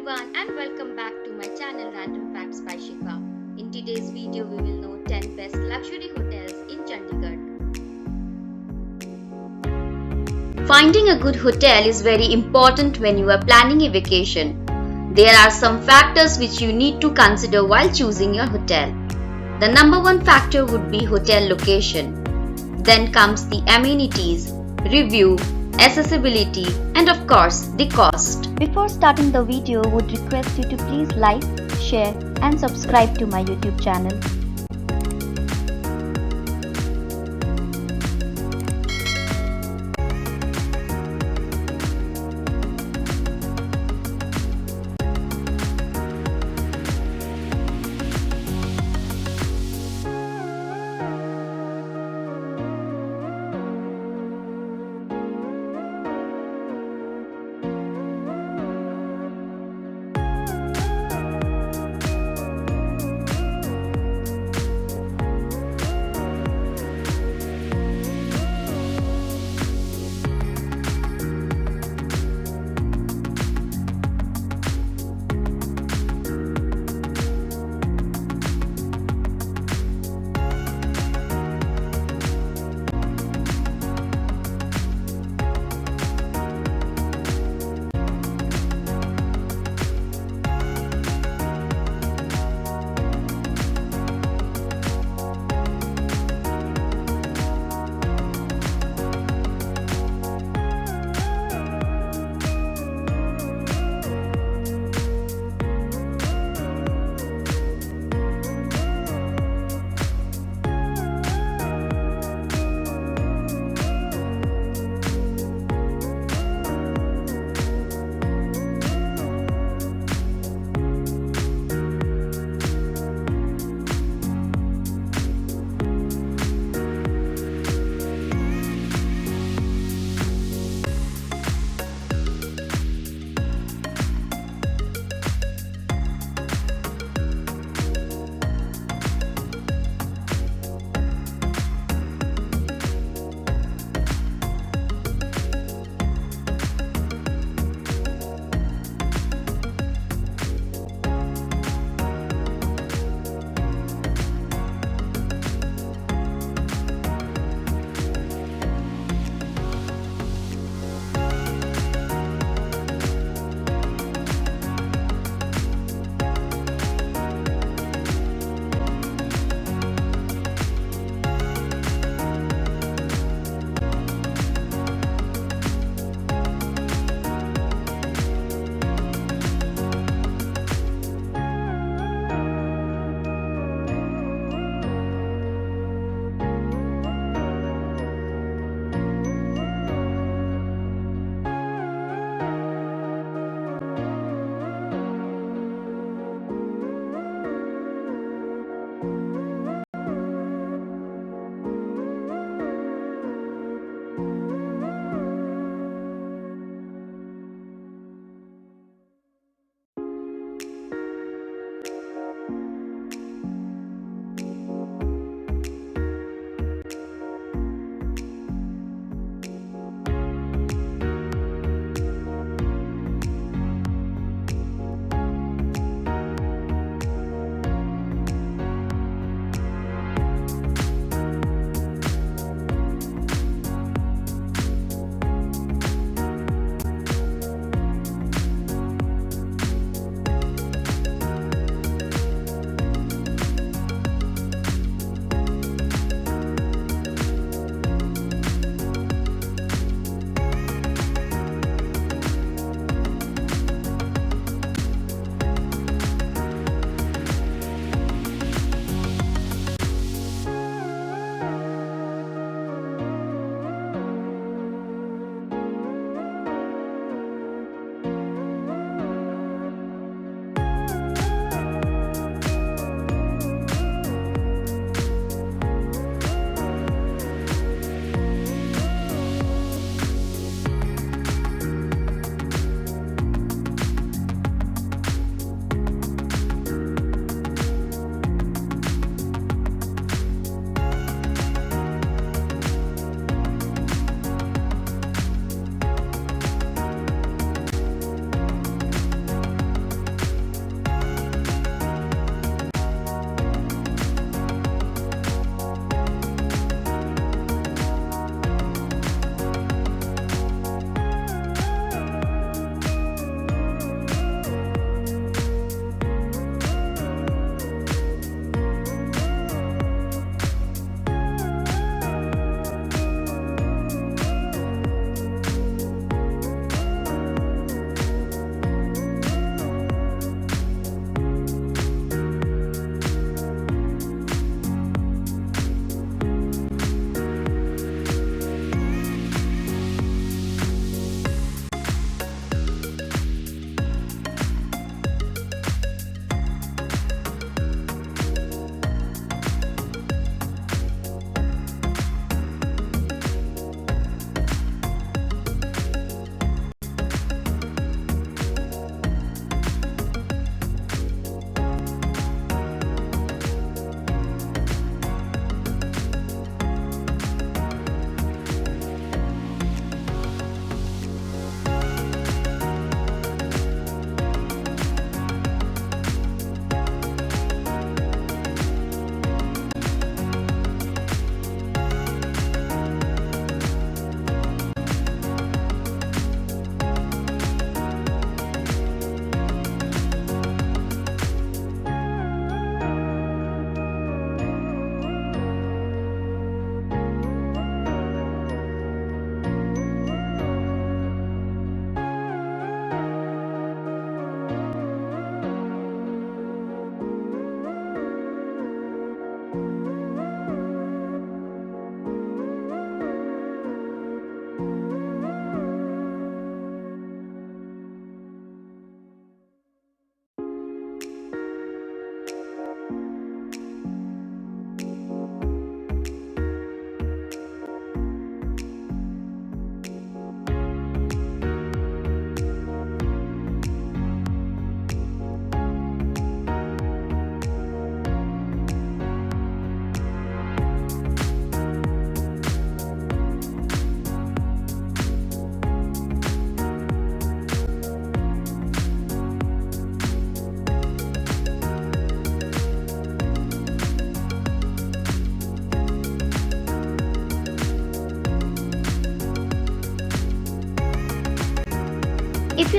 everyone and welcome back to my channel Random Facts by Shifa. In today's video we will know 10 best luxury hotels in Chandigarh. Finding a good hotel is very important when you are planning a vacation. There are some factors which you need to consider while choosing your hotel. The number one factor would be hotel location. Then comes the amenities, review, accessibility, and of course the cost. Before starting the video, would request you to please like, share and subscribe to my YouTube channel.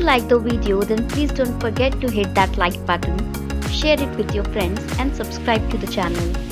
like the video, then please don't forget to hit that like button, share it with your friends and subscribe to the channel.